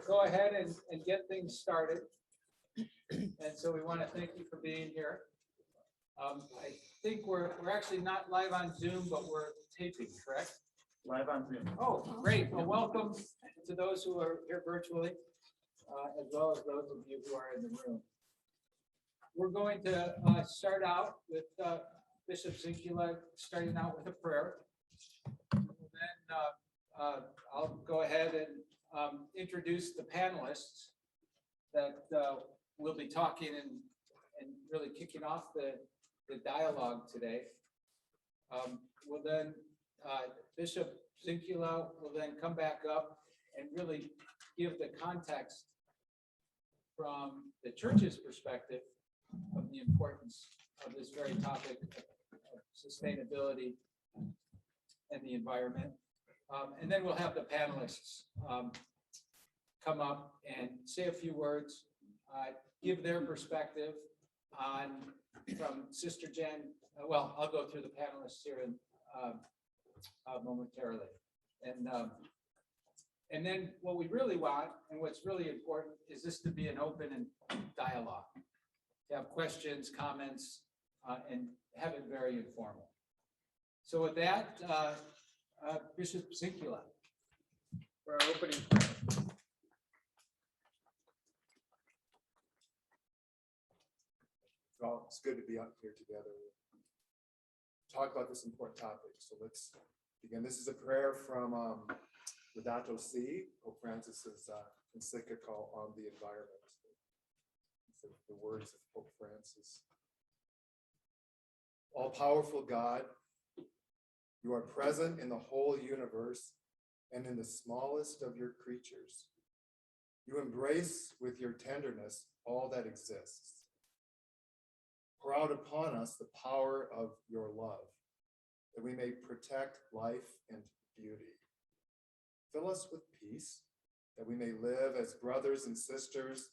go ahead and get things started. And so we want to thank you for being here. I think we're actually not live on Zoom, but we're taping, correct? Live on Zoom. Oh, great. Well, welcome to those who are here virtually, as well as those of you who are in the room. We're going to start out with Bishop Zinkula starting out with a prayer. And then I'll go ahead and introduce the panelists that will be talking and really kicking off the dialogue today. We'll then, Bishop Zinkula will then come back up and really give the context from the church's perspective of the importance of this very topic of sustainability and the environment. And then we'll have the panelists come up and say a few words, give their perspective on, from Sister Jen. Well, I'll go through the panelists here in, momentarily. And then what we really want, and what's really important, is this to be an open and dialogue. To have questions, comments, and have it very informal. So with that, Bishop Zinkula, for our opening prayer. Well, it's good to be up here together, talk about this important topic. So let's begin. This is a prayer from Laudato Si, Pope Francis's encyclical on the environment. So the words of Pope Francis. All-powerful God, you are present in the whole universe and in the smallest of your creatures. You embrace with your tenderness all that exists. Pour out upon us the power of your love, that we may protect life and beauty. Fill us with peace, that we may live as brothers and sisters,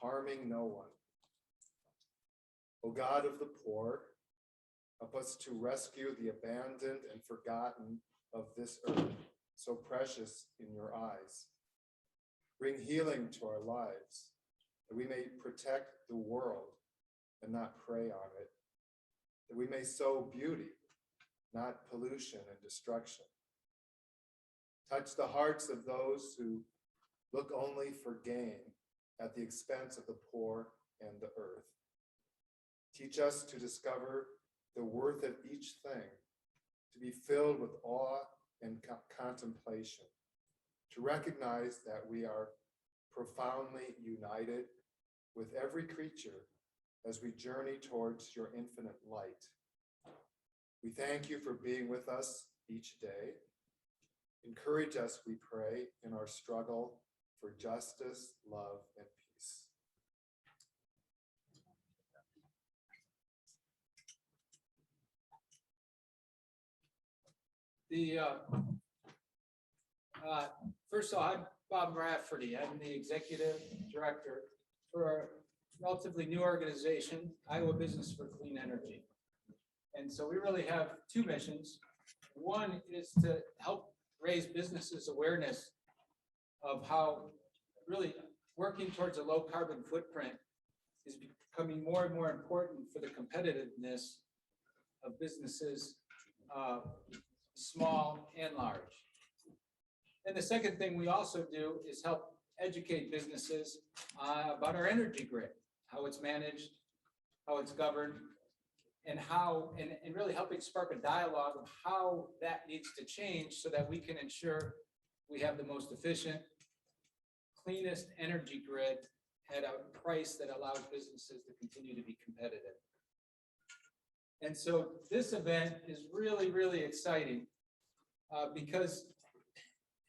harming no one. O God of the poor, help us to rescue the abandoned and forgotten of this earth, so precious in your eyes. Bring healing to our lives, that we may protect the world and not prey on it, that we may sow beauty, not pollution and destruction. Touch the hearts of those who look only for gain at the expense of the poor and the earth. Teach us to discover the worth of each thing, to be filled with awe and contemplation, to recognize that we are profoundly united with every creature as we journey towards your infinite light. We thank you for being with us each day. Encourage us, we pray, in our struggle for justice, love, and peace. First of all, I'm Bob Rafferty. I'm the executive director for a relatively new organization, Iowa Business for Clean Energy. And so we really have two missions. One is to help raise businesses' awareness of how really working towards a low carbon footprint is becoming more and more important for the competitiveness of businesses, small and large. And the second thing we also do is help educate businesses about our energy grid, how it's managed, how it's governed, and how, and really helping spark a dialogue of how that needs to change so that we can ensure we have the most efficient, cleanest energy grid at a price that allows businesses to continue to be competitive. And so this event is really, really exciting because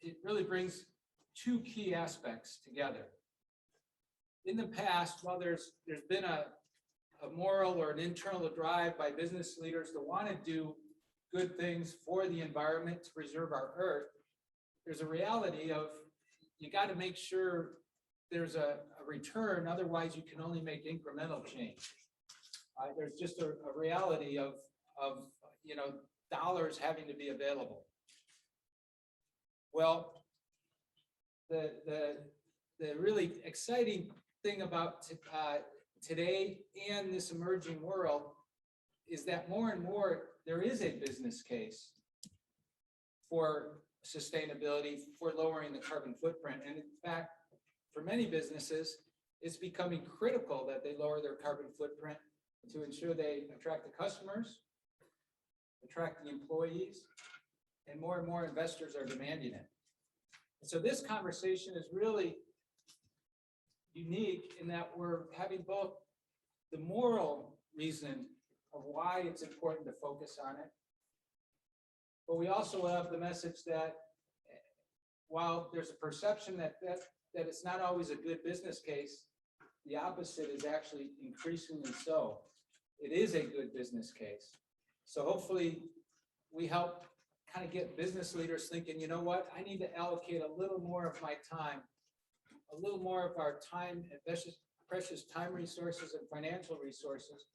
it really brings two key aspects together. In the past, while there's been a moral or an internal drive by business leaders to want to do good things for the environment to preserve our earth, there's a reality of you got to make sure there's a return, otherwise you can only make incremental change. There's just a reality of dollars having to be available. Well, the the really exciting thing about today and this emerging world is that more and more there is a business case for sustainability, for lowering the carbon footprint. And in fact, for many businesses, it's becoming critical that they lower their carbon footprint to ensure they attract the customers, attract the employees, and more investors are demanding it. And so this conversation is really unique in that we're having both the moral reason of why it's important to focus on it, but we also have the message that while there's a perception that it's not always a good business case, the opposite is actually increasingly so. It is a good business case. So hopefully we help kind of get business leaders thinking, you know what, I need to allocate a little more of my time, a little more of our time, and precious time resources and financial resources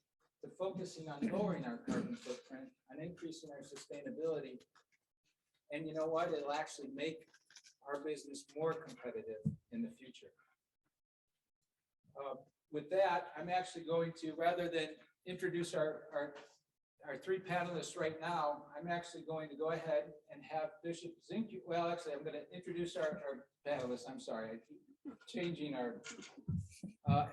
to focusing on lowering our carbon footprint, on increasing our sustainability. And you know what, it'll actually make our business more competitive in the future. With that, I'm actually going to, rather than introduce our three panelists right now, I'm actually going to go ahead and have Bishop Zinkula. Well, actually, I'm going to introduce our panelists. I'm sorry, I keep changing our,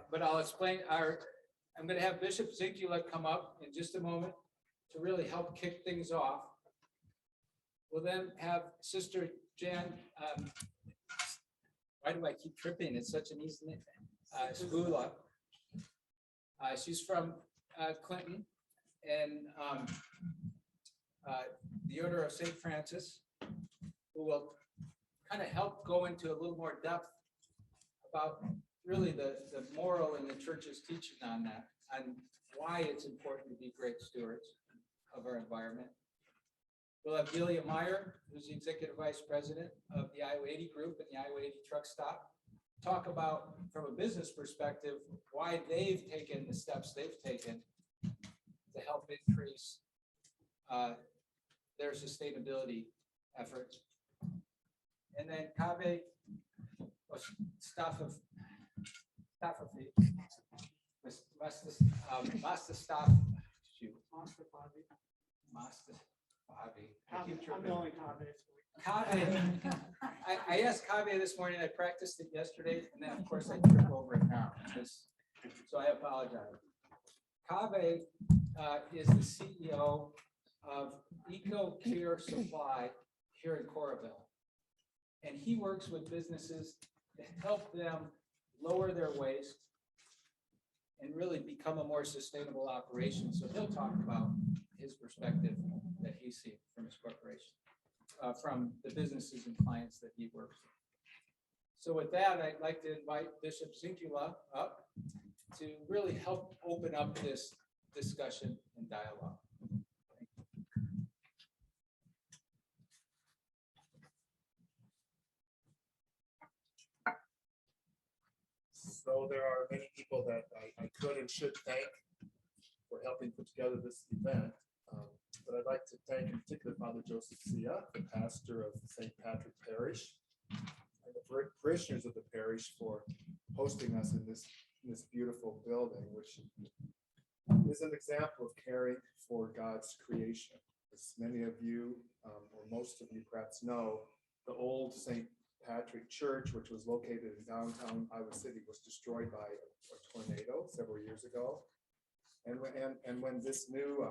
but I'll explain I'm going to have Bishop Zinkula come up in just a moment to really help kick things off. We'll then have Sister Jan, why do I keep tripping? It's such an easy name. Cebula. She's from Clinton and the Order of St. Francis, who will kind of help go into a little more depth about really the moral in the church's teaching on that, and why it's important to be great stewards of our environment. We'll have Delia Meier, who's the Executive Vice President of the Iowa 80 Group and the Iowa 80 Truckstop, talk about, from a business perspective, why they've taken the steps they've taken to help increase their sustainability efforts. And then Kaveh Mostafavi I'm the only Kaveh. Kaveh, I asked Kaveh this morning, I practiced it yesterday, and then of course I trip over it now, so I apologize. Kaveh is the CEO of Eco Care Supply here in Coralville. And he works with businesses to help them lower their waste and really become a more sustainable operation. So he'll talk about his perspective that he sees from his corporation, from the businesses and clients that he works with. So with that, I'd like to invite Bishop Zinkula up to really help open up this discussion and dialogue. So there are many people that I could and should thank for helping put together this event. But I'd like to thank in particular Father Joseph Sia, the pastor of St. Patrick Parish, and the parishioners of the parish for hosting us in this beautiful building, which is an example of caring for God's creation. As many of you, or most of you perhaps know, the old St. Patrick Church, which was located in downtown Iowa City, was destroyed by a tornado several years ago. And when this new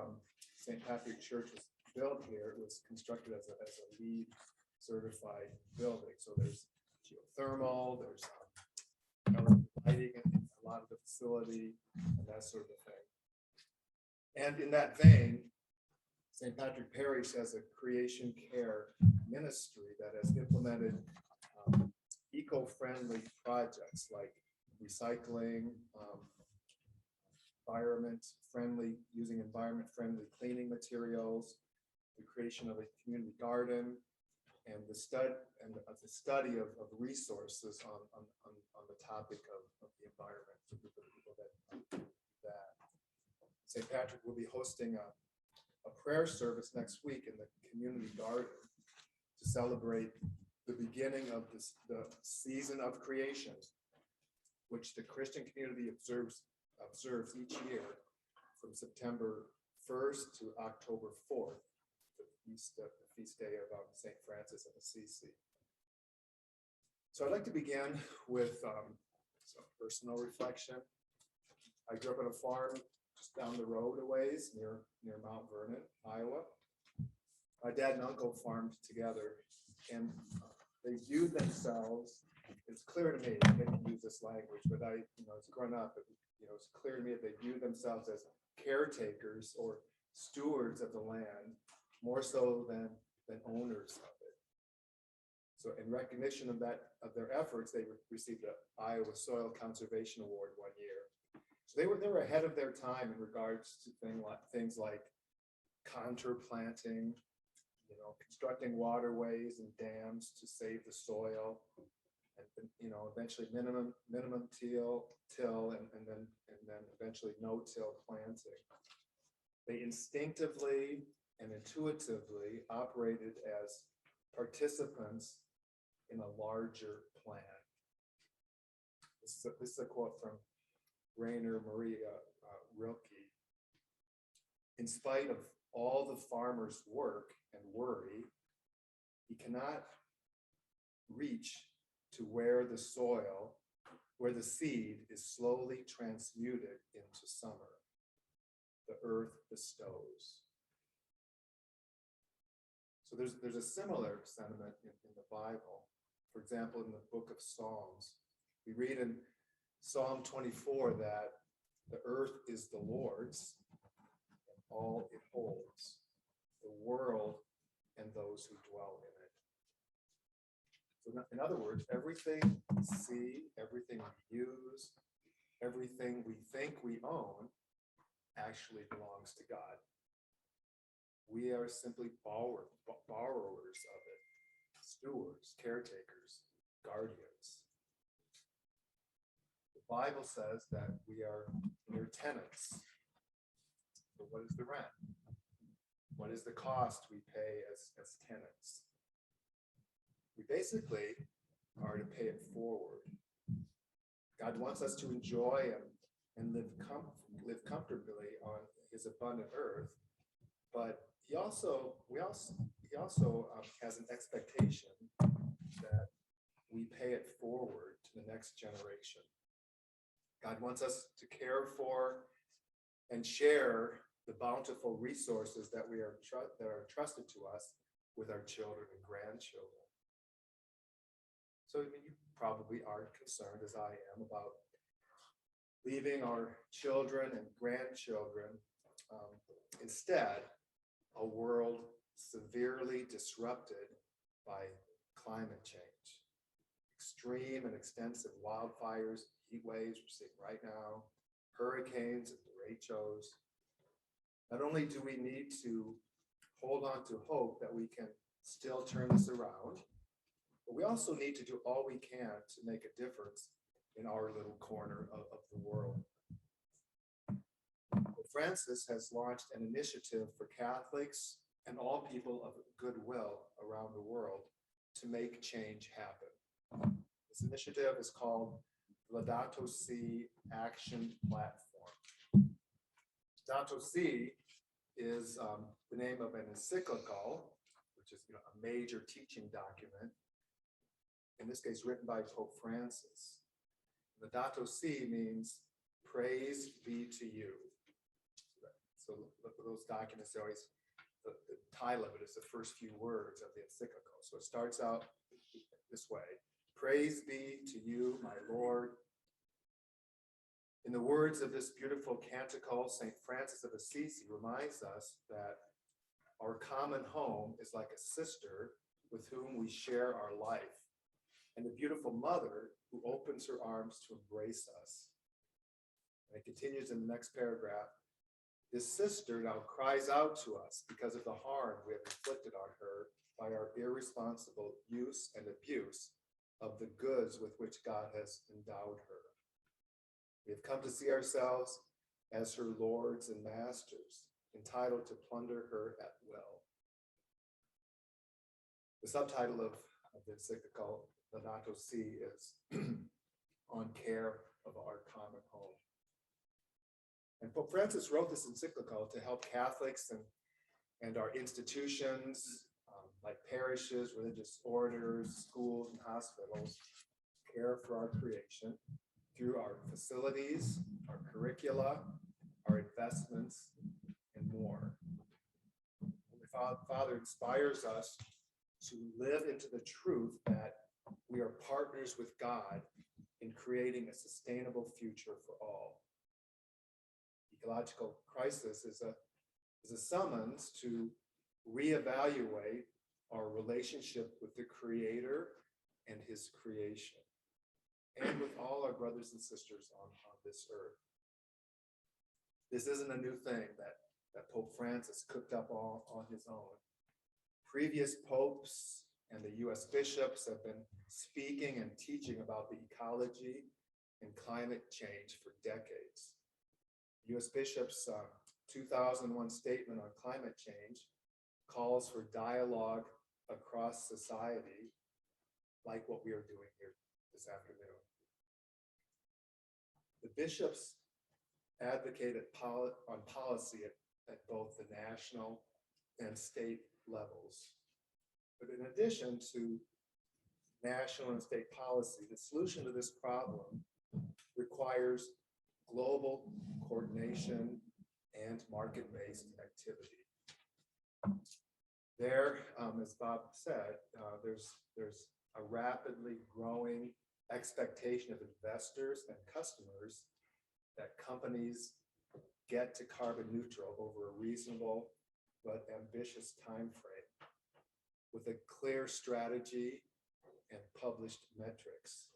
St. Patrick Church was built here, it was constructed as a LEED certified building. So there's geothermal, there's lighting in a lot of the facility, and that sort of thing. And in that vein, St. Patrick Parish has a creation care ministry that has implemented eco-friendly projects like recycling, environment-friendly, using environment-friendly cleaning materials, the creation of a community garden, and the study of resources on the topic of the environment for the people that do that. St. Patrick will be hosting a prayer service next week in the community garden to celebrate the beginning of the season of creation, which the Christian community observes each year from September 1st to October 4th, the feast day of St. Francis of Assisi. So I'd like to begin with some personal reflection. I grew up on a farm just down the road a ways near Mount Vernon, Iowa. My dad and uncle farmed together, and they viewed themselves. It's clear to me, I didn't use this language, but as growing up, it's clear to me that they viewed themselves as caretakers or stewards of the land, more so than owners of it. So in recognition of their efforts, they received the Iowa Soil Conservation Award one year. So they were ahead of their time in regards to things like contour planting, constructing waterways and dams to save the soil, and eventually minimum till and then eventually no-till planting. They instinctively and intuitively operated as participants in a larger plan. This is a quote from Rainer Maria Rilke. In spite of all the farmer's work and worry, he cannot reach to where the seed is slowly transmuted into summer. The earth bestows. So there's a similar sentiment in the Bible. For example, in the book of Psalms, we read in Psalm 24 that the earth is the Lord's and all it holds, the world and those who dwell in it. So in other words, everything we see, everything we use, everything we think we own actually belongs to God. We are simply borrowers of it, stewards, caretakers, guardians. The Bible says that we are mere tenants. But what is the rent? What is the cost we pay as tenants? We basically are to pay it forward. God wants us to enjoy and live comfortably on his abundant earth, but he also has an expectation that we pay it forward to the next generation. God wants us to care for and share the bountiful resources that are trusted to us with our children and grandchildren. So you probably aren't concerned, as I am, about leaving our children and grandchildren instead a world severely disrupted by climate change. Extreme and extensive wildfires, heat waves we're seeing right now, hurricanes and derechos. Not only do we need to hold on to hope that we can still turn this around, but we also need to do all we can to make a difference in our little corner of the world. Francis has launched an initiative for Catholics and all people of goodwill around the world to make change happen. This initiative is called Laudato Si Action Platform. Laudato Si is the name of an encyclical, which is a major teaching document, in this case written by Pope Francis. Laudato Si means praise be to you. So look at those documents, the title of it is the first few words of the encyclical. So it starts out this way: praise be to you, my Lord. In the words of this beautiful canticle, St. Francis of Assisi reminds us that our common home is like a sister with whom we share our life, and a beautiful mother who opens her arms to embrace us. And it continues in the next paragraph. This sister now cries out to us because of the harm we have inflicted on her by our irresponsible use and abuse of the goods with which God has endowed her. We have come to see ourselves as her lords and masters, entitled to plunder her at will. The subtitle of of the encyclical Laudato Si is on care of our common home. And Pope Francis wrote this encyclical to help Catholics and our institutions, like parishes, religious orders, schools, and hospitals, care for our creation through our facilities, our curricula, our investments, and more. The Father inspires us to live into the truth that we are partners with God in creating a sustainable future for all. Ecological crisis is a summons to reevaluate our relationship with the Creator and His creation, and with all our brothers and sisters on this earth. This isn't a new thing that Pope Francis cooked up all on his own. Previous popes and the US bishops have been speaking and teaching about the ecology and climate change for decades. US bishops' 2001 statement on climate change calls for dialogue across society, like what we are doing here this afternoon. The bishops advocated on policy at both the national and state levels. But in addition to national and state policy, the solution to this problem requires global coordination and market-based activity. There, as Bob said, there's a rapidly growing expectation of investors and customers that companies get to carbon neutral over a reasonable but ambitious time frame with a clear strategy and published metrics.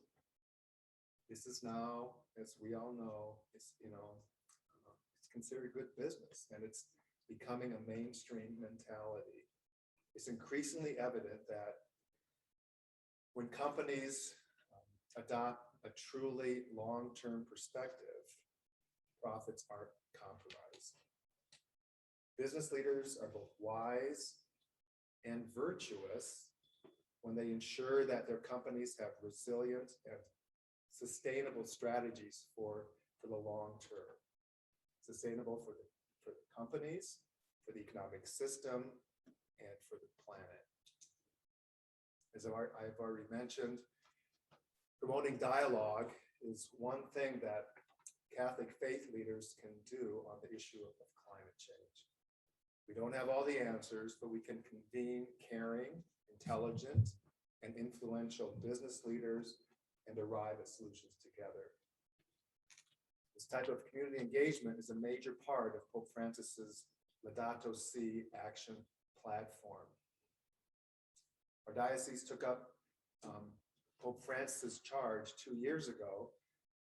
This is now, as we all know, it's considered good business, and it's becoming a mainstream mentality. It's increasingly evident that when companies adopt a truly long-term perspective, profits aren't compromised. Business leaders are both wise and virtuous when they ensure that their companies have resilient and sustainable strategies for the long term. Sustainable for the companies, for the economic system, and for the planet. As I've already mentioned, promoting dialogue is one thing that Catholic faith leaders can do on the issue of climate change. We don't have all the answers, but we can convene caring, intelligent, and influential business leaders and arrive at solutions together. This type of community engagement is a major part of Pope Francis's Laudato Si action platform. Our diocese took up Pope Francis's charge 2 years ago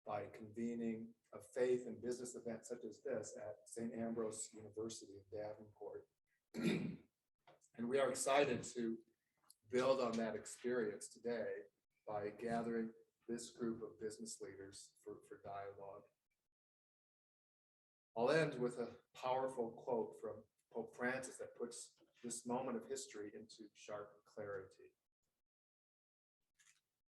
by convening a faith and business event such as this at St. Ambrose University in Davenport. And we are excited to build on that experience today by gathering this group of business leaders for dialogue. I'll end with a powerful quote from Pope Francis that puts this moment of history into sharp clarity.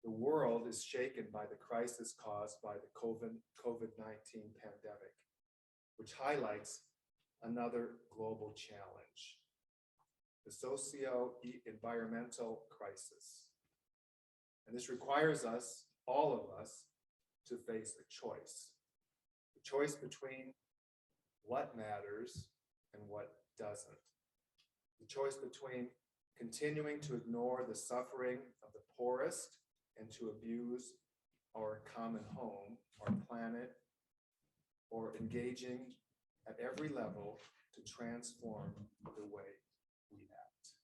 The world is shaken by the crisis caused by the COVID-19 pandemic, which highlights another global challenge, the socio-environmental crisis. And this requires us, all of us, to face a choice between what matters and what doesn't. The choice between continuing to ignore the suffering of the poorest and to abuse our common home, our planet, or engaging at every level to transform the way we act.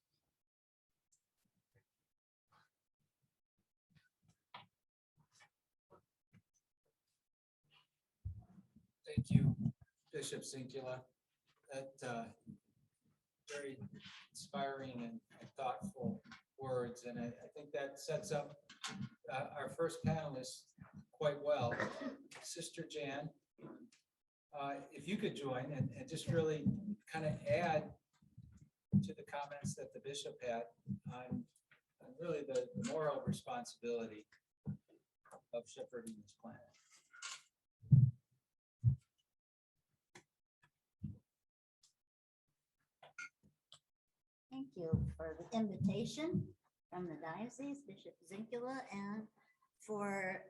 Thank you, Bishop Zinkula. That very inspiring and thoughtful words, and I think that sets up our first panelist quite well. Sister Jan, if you could join and just really kind of add to the comments that the bishop had on and really the moral responsibility of shepherding this planet. Thank you for the invitation from the Diocese, Bishop Zinkula, and for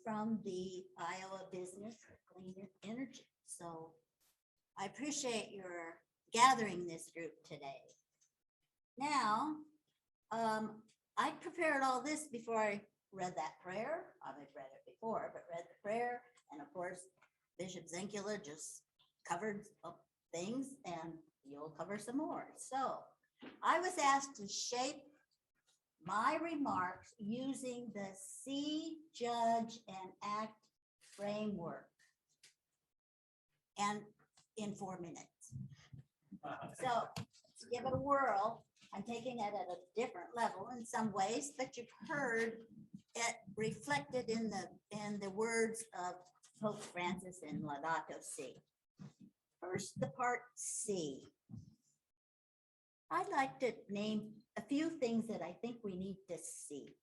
from the Iowa Business of Clean Energy. So I appreciate your gathering this group today. Now, I prepared all this before I read that prayer. I've read it before, but read the prayer. And of course, Bishop Zinkula just covered up things, and you'll cover some more. So I was asked to shape my remarks using the See, Judge, and Act framework, and in 4 minutes. So let's give it a whirl. I'm taking it at a different level in some ways, but you've heard it reflected in the words of Pope Francis in Laudato Si. First, the part C. I'd like to name a few things that I think we need to see.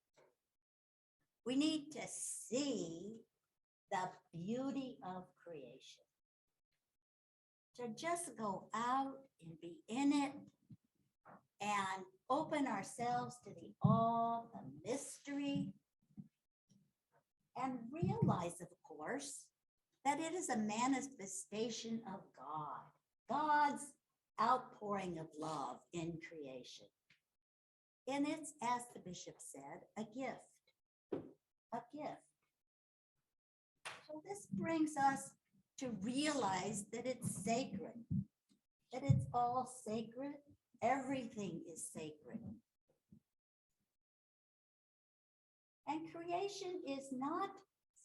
We need to see the beauty of creation. To just go out and be in it and open ourselves to the awe, the mystery, and realize, of course, that it is a manifestation of God, God's outpouring of love in creation. And it's, as the bishop said, a gift, a gift. So this brings us to realize that it's sacred, that it's all sacred. Everything is sacred. And creation is not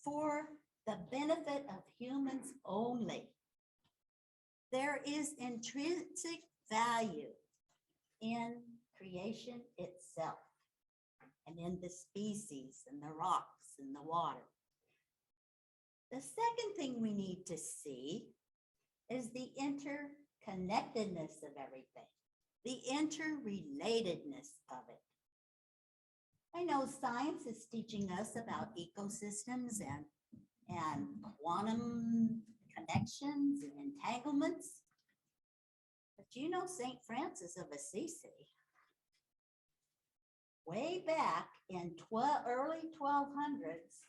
for the benefit of humans only. There is intrinsic value in creation itself and in the species and the rocks and the water. The second thing we need to see is the interconnectedness of everything, the interrelatedness of it. I know science is teaching us about ecosystems and quantum connections and entanglements. But you know, St. Francis of Assisi, way back in early 1200s,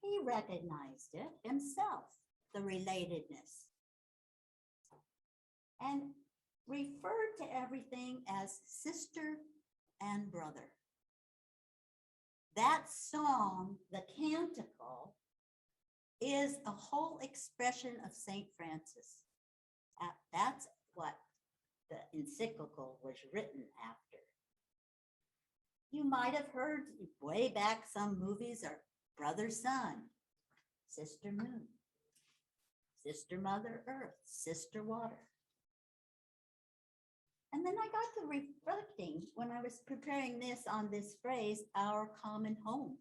he recognized it himself, the relatedness, and referred to everything as sister and brother. That song, the canticle, is a whole expression of St. Francis. That's what the encyclical was written after. You might have heard way back some movies are Brother Sun, Sister Moon, Sister Mother Earth, Sister Water. And then I got to reflecting when I was preparing this on this phrase, our common home.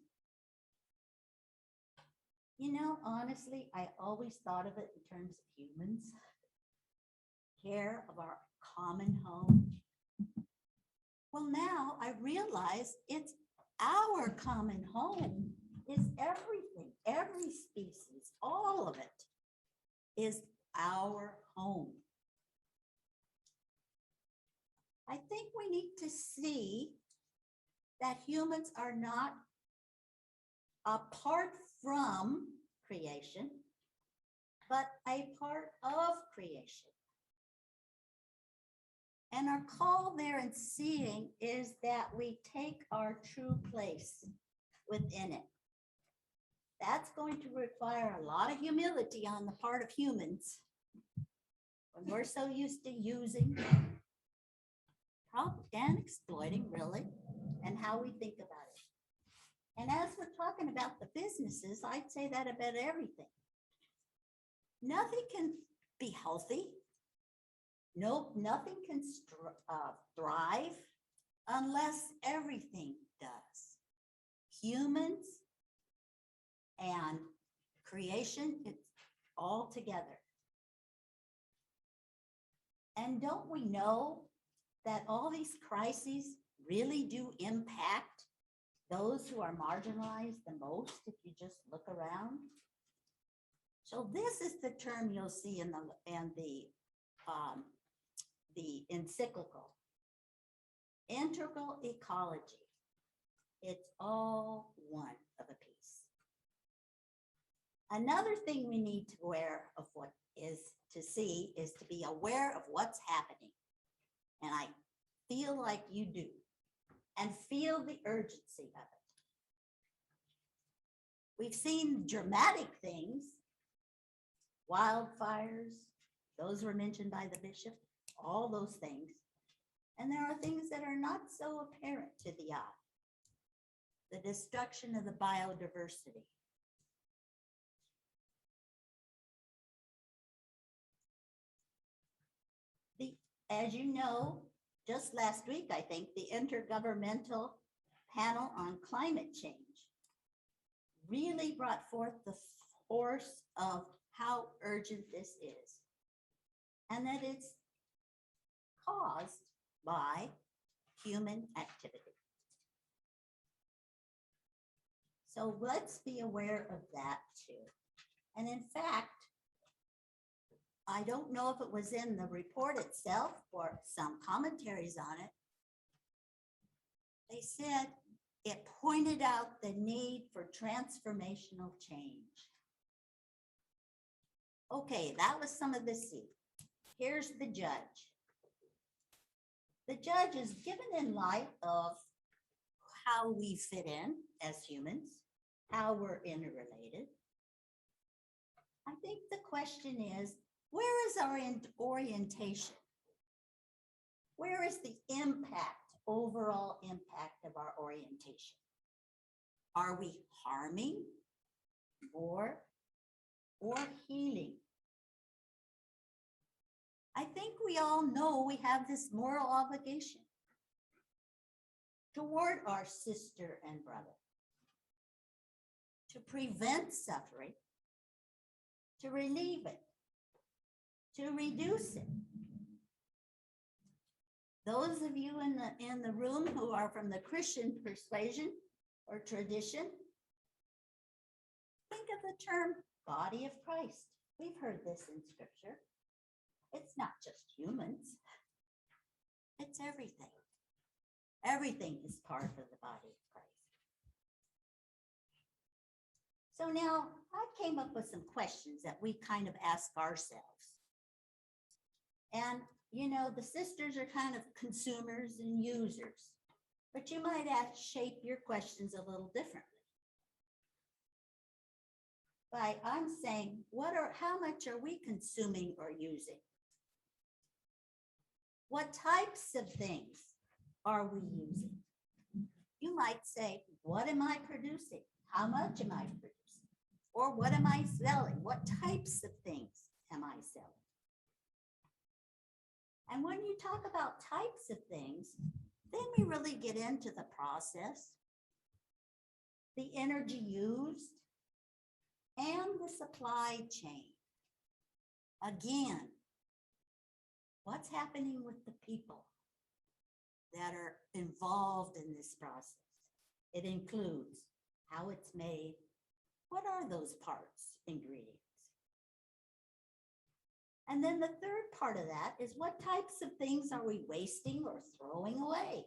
You know, honestly, I always thought of it in terms of humans, care of our common home. Well, now I realize it's our common home is everything, every species, all of it is our home. I think we need to see that humans are not apart from creation, but a part of creation. And our call there in seeing is that we take our true place within it. That's going to require a lot of humility on the part of humans when we're so used to using and exploiting, really, and how we think about it. And as we're talking about the businesses, I'd say that about everything. Nothing can be healthy. Nope, nothing can thrive unless everything does. Humans and creation, it's all together. And don't we know that all these crises really do impact those who are marginalized the most if you just look around. So this is the term you'll see in the encyclical. Integral ecology. It's all one of a piece. Another thing we need to be aware of what's happening. And I feel like you do, and feel the urgency of it. We've seen dramatic things, wildfires, those were mentioned by the bishop, all those things. And there are things that are not so apparent to the eye. The destruction of the biodiversity. As you know, just last week, I think, the Intergovernmental Panel on Climate Change really brought forth the force of how urgent this is, and that it's caused by human activity. So let's be aware of that too. And in fact, I don't know if it was in the report itself or some commentaries on it. They said it pointed out the need for transformational change. Okay, that was some of the C. Here's the judge. The judge is given in light of how we fit in as humans, how we're interrelated. I think the question is, where is our orientation? Where is the impact, overall impact of our orientation? Are we harming more or healing? I think we all know we have this moral obligation toward our sister and brother to prevent suffering, to relieve it, to reduce it. Those of you in the room who are from the Christian persuasion or tradition, think of the term body of Christ. We've heard this in scripture. It's not just humans. It's everything. Everything is part of the body of Christ. So now I came up with some questions that we kind of ask ourselves. And, you know, the sisters are kind of consumers and users, but you might shape your questions a little differently. I'm saying, how much are we consuming or using? What types of things are we using? You might say, what am I producing? How much am I producing? Or what am I selling? What types of things am I selling? And when you talk about types of things, then we really get into the process, the energy used, and the supply chain. Again, what's happening with the people that are involved in this process? It includes how it's made. What are those parts, ingredients? And then the third part of that is what types of things are we wasting or throwing away?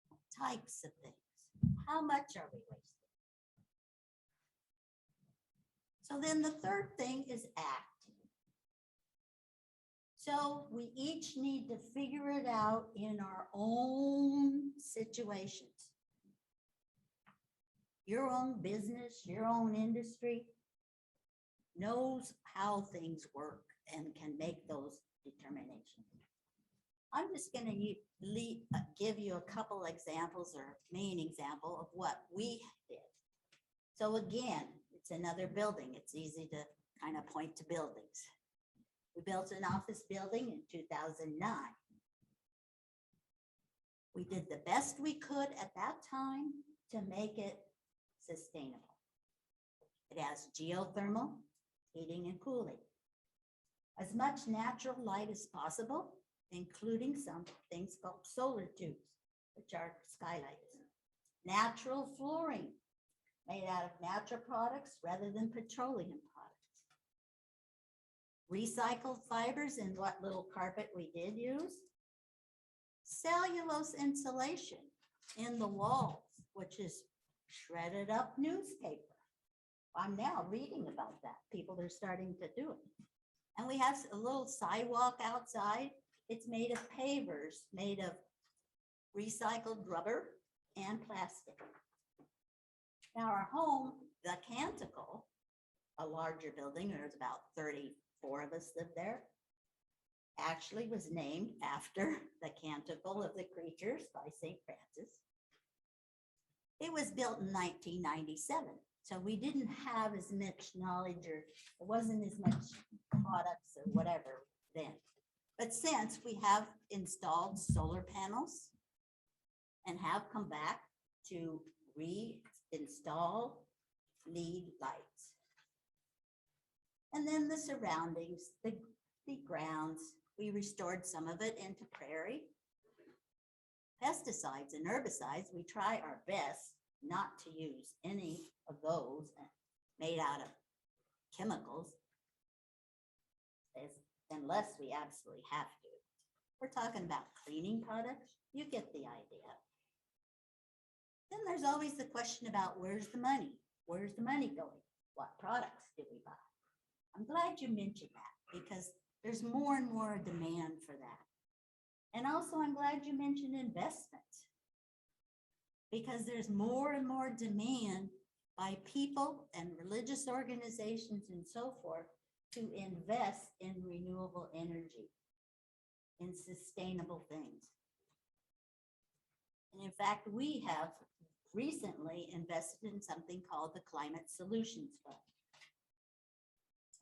What types of things? How much are we wasting? So then the third thing is act. So we each need to figure it out in our own situations. Your own business, your own industry knows how things work and can make those determinations. I'm just going to give you a couple examples or main example of what we did. So again, it's another building. It's easy to kind of point to buildings. We built an office building in 2009. We did the best we could at that time to make it sustainable. It has geothermal, heating and cooling. As much natural light as possible, including some things called solar tubes, which are skylights. Natural flooring, made out of natural products rather than petroleum products. Recycled fibers in what little carpet we did use. Cellulose insulation in the walls, which is shredded up newspaper. I'm now reading about that. People are starting to do it. And we have a little sidewalk outside. It's made of pavers, made of recycled rubber and plastic. Now our home, the Canticle, a larger building, there's about 34 of us live there, actually was named after the Canticle of the Creatures by St. Francis. It was built in 1997, so we didn't have as much knowledge, or there wasn't as much products or whatever then. But since we have installed solar panels and have come back to reinstall LED lights. And then the surroundings, the grounds, we restored some of it into prairie. Pesticides and herbicides, we try our best not to use any of those made out of chemicals, unless we absolutely have to. We're talking about cleaning products. You get the idea. Then there's always the question about where's the money? Where's the money going? What products do we buy? I'm glad you mentioned that because there's more and more demand for that. And also I'm glad you mentioned investment because there's more and more demand by people and religious organizations and so forth to invest in renewable energy, in sustainable things. And in fact, we have recently invested in something called the Climate Solutions Fund.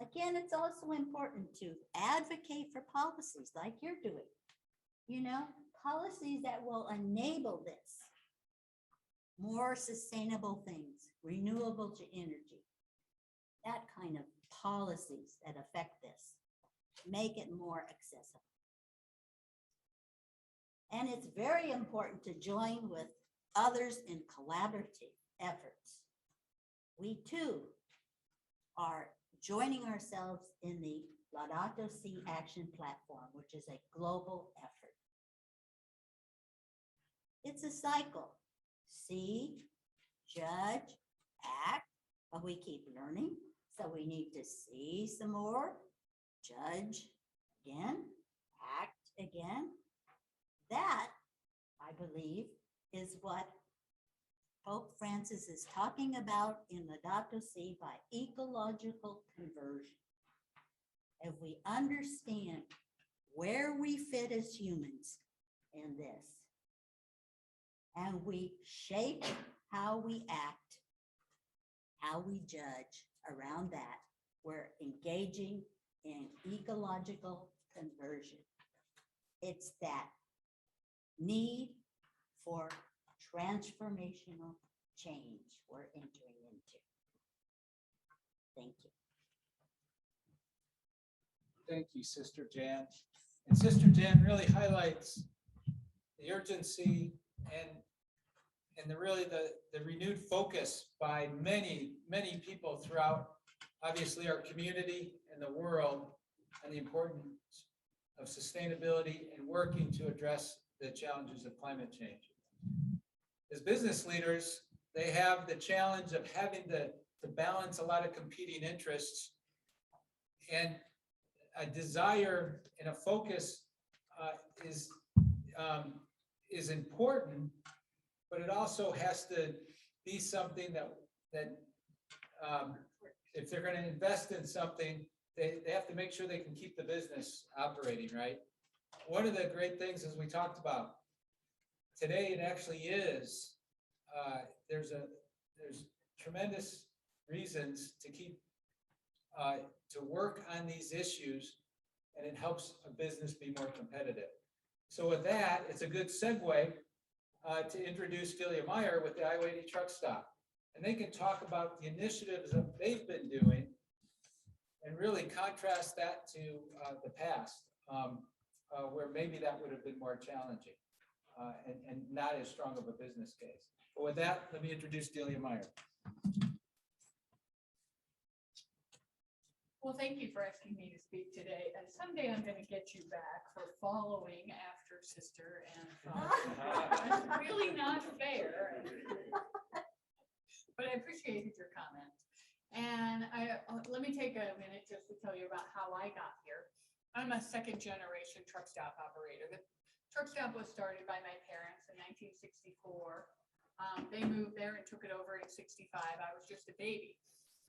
Again, it's also important to advocate for policies like you're doing, you know, policies that will enable this, more sustainable things, renewable energy, that kind of policies that affect this, make it more accessible. And it's very important to join with others in collaborative efforts. We too are joining ourselves in the Laudato Si action platform, which is a global effort. It's a cycle. See, judge, act, but we keep learning. So we need to see some more, judge again, act again. That, I believe, is what Pope Francis is talking about in Laudato Si by ecological conversion. If we understand where we fit as humans in this, and we shape how we act, how we judge around that, we're engaging in ecological conversion. It's that need for transformational change we're entering into. Thank you. Thank you, Sister Jan. And Sister Jan really highlights the urgency and the renewed focus by many people throughout, obviously, our community and the world, and the importance of sustainability and working to address the challenges of climate change. As business leaders, they have the challenge of having to balance a lot of competing interests, and a desire and a focus is important, but it also has to be something that if they're going to invest in something, they have to make sure they can keep the business operating, right? One of the great things, as we talked about today, it actually is, there's tremendous reasons to keep, to work on these issues, and it helps a business be more competitive. So with that, it's a good segue to introduce Delia Meier with the I-80 Truckstop. And they can talk about the initiatives that they've been doing and really contrast that to the past. where maybe that would have been more challenging and not as strong of a business case. But with that, let me introduce Delia Meier. Well, thank you for asking me to speak today. And someday I'm going to get you back for following after sister and father. That's really not fair. But I appreciated your comments. And let me take a minute just to tell you about how I got here. I'm a second generation truck stop operator. The truck stop was started by my parents in 1964. They moved there and took it over in 65. I was just a baby.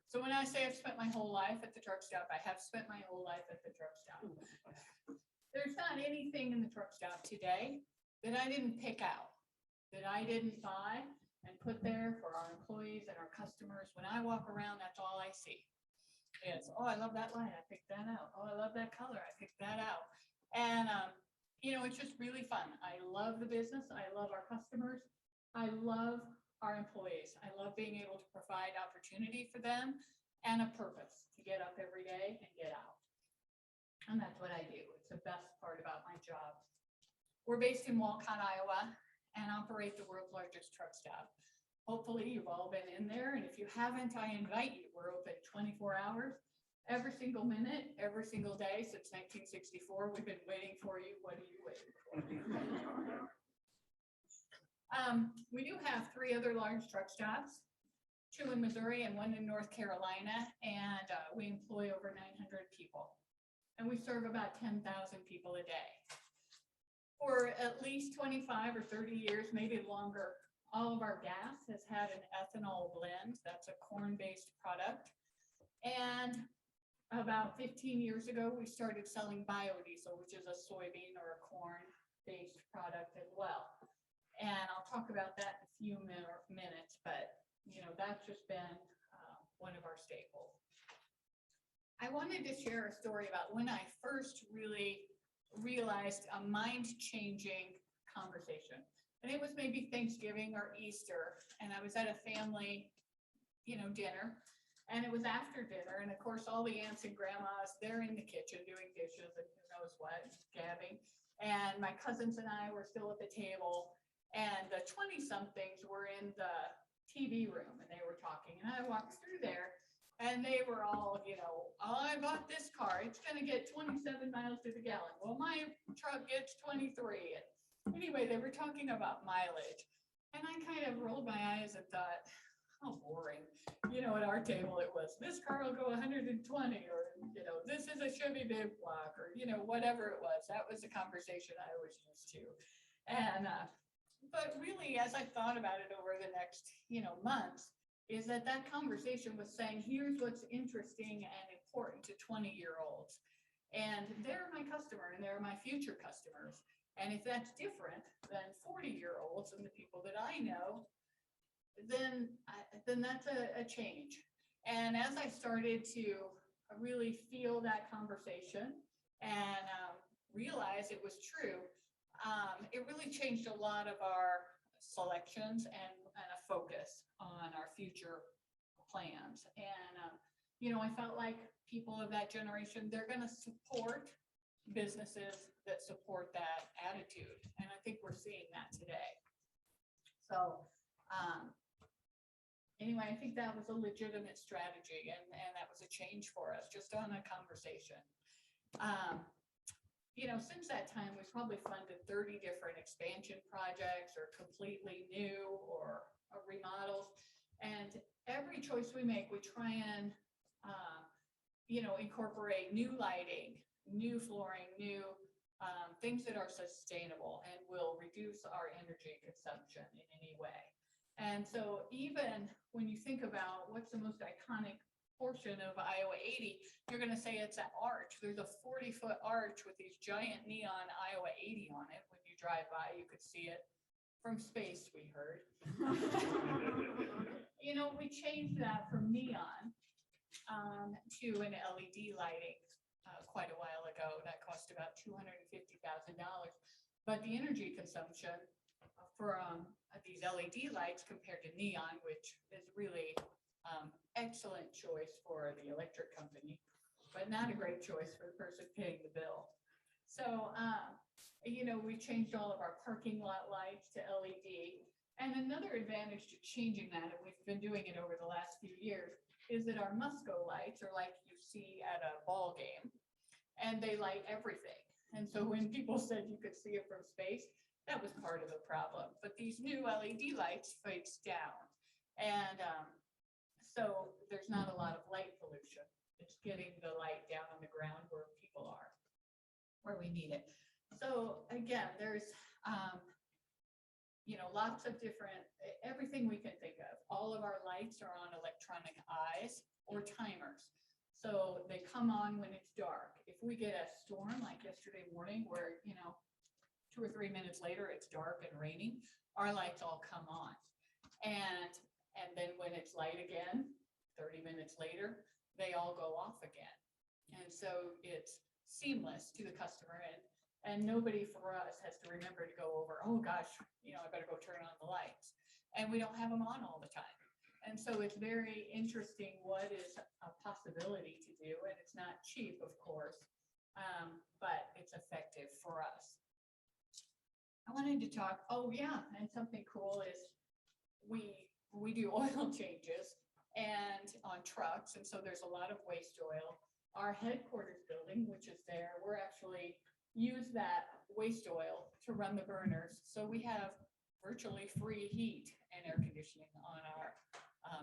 So when I say I've spent my whole life at the truck stop, I have spent my whole life at the truck stop. There's not anything in the truck stop today that I didn't pick out, that I didn't buy and put there for our employees and our customers. When I walk around, that's all I see. It's, oh, I love that light, I picked that out. Oh, I love that color, I picked that out. And, you know, it's just really fun. I love the business. I love our customers. I love our employees. I love being able to provide opportunity for them and a purpose to get up every day and get out. And that's what I do. It's the best part about my job. We're based in Walcott, Iowa, and operate the world's largest truck stop. Hopefully you've all been in there, and if you haven't, I invite you. We're open 24 hours, every single minute, every single day since 1964. We've been waiting for you. What are you waiting for? We do have 3 other large truck stops, 2 in Missouri and 1 in North Carolina, and we employ over 900 people. And we serve about 10,000 people a day. For at least 25 or 30 years, maybe longer, all of our gas has had an ethanol blend. That's a corn-based product. And about 15 years ago, we started selling biodiesel, which is a soybean or a corn-based product as well. And I'll talk about that in a few minutes, but you know, that's just been one of our staples. I wanted to share a story about when I first really realized a mind-changing conversation. And it was maybe Thanksgiving or Easter, and I was at a family, you know, dinner, and it was after dinner, and of course all the aunts and grandmas, they're in the kitchen doing dishes and who knows what, gabbing. And my cousins and I were still at the table, and the 20-somethings were in the TV room, and they were talking, and I walked through there, and they were all, you know, oh, I bought this car, it's gonna get 27 miles to the gallon. Well, my truck gets 23. And anyway, they were talking about mileage, and I kind of rolled my eyes and thought, how boring. You know, at our table it was, this car will go 120, or, you know, this is a Chevy big block, or, you know, whatever it was. That was the conversation I was used to. And, but really, as I thought about it over the next, you know, months, is that that conversation was saying, here's what's interesting and important to 20-year-olds. And they're my customer, and they're my future customers. And if that's different than 40-year-olds and the people that I know, then that's a change. And as I started to really feel that conversation and realize it was true, it really changed a lot of our selections and a focus on our future plans. And, you know, I felt like people of that generation, they're going to support businesses that support that attitude. And I think we're seeing that today. So anyway, I think that was a legitimate strategy, and that was a change for us just on a conversation. You know, since that time, we've probably funded 30 different expansion projects or completely new or remodels. And every choice we make, we try and, you know, incorporate new lighting, new flooring, new things that are sustainable and will reduce our energy consumption in any way. And so even when you think about what's the most iconic portion of Iowa 80, you're going to say it's that arch. There's a 40-foot arch with these giant neon Iowa 80 on it. When you drive by, you could see it from space, we heard. You know, we changed that from neon to an LED lighting quite a while ago. That cost about $250,000. But the energy consumption for these LED lights compared to neon, which is really excellent choice for the electric company, but not a great choice for the person paying the bill. So, we changed all of our parking lot lights to LED. And another advantage to changing that, and we've been doing it over the last few years, is that our Musco lights are like you see at a ball game, and they light everything. And so when people said you could see it from space, that was part of the problem. But these new LED lights face down. And so there's not a lot of light pollution. It's getting the light down on the ground where people are, where we need it. So again, there's, lots of different, everything we can think of. All of our lights are on electronic eyes or timers. So they come on when it's dark. If we get a storm like yesterday morning where, 2 or 3 minutes later, it's dark and raining, our lights all come on. And then when it's light again, 30 minutes later, they all go off again. And so it's seamless to the customer, and nobody for us has to remember to go over, oh gosh, I better go turn on the lights. And we don't have them on all the time. And so it's very interesting what is a possibility to do, and it's not cheap, of course, but it's effective for us. I wanted to talk, and something cool is we do oil changes and on trucks, and so there's a lot of waste oil. Our headquarters building, which is there, we're actually use that waste oil to run the burners. So we have virtually free heat and air conditioning on our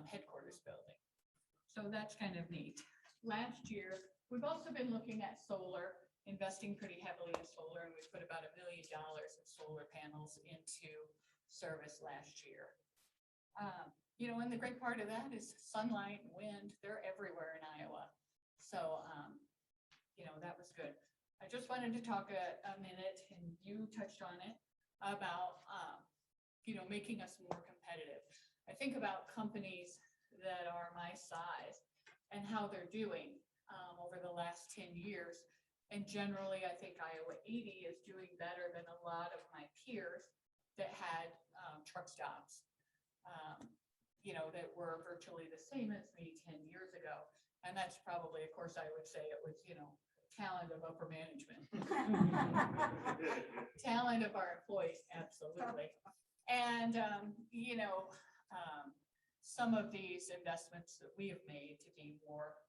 headquarters building. So that's kind of neat. Last year, we've also been looking at solar, investing pretty heavily in solar, and we put about $1 million in solar panels into service last year. And the great part of that is sunlight and wind, they're everywhere in Iowa. So, that was good. I just wanted to talk a minute, and you touched on it, about, making us more competitive. I think about companies that are my size and how they're doing over the last 10 years. And generally, I think Iowa 80 is doing better than a lot of my peers that had truck stops, that were virtually the same as me 10 years ago. And that's probably, of course, I would say it was, talent of upper management. Talent of our employees, absolutely. And, some of these investments that we have made to be more,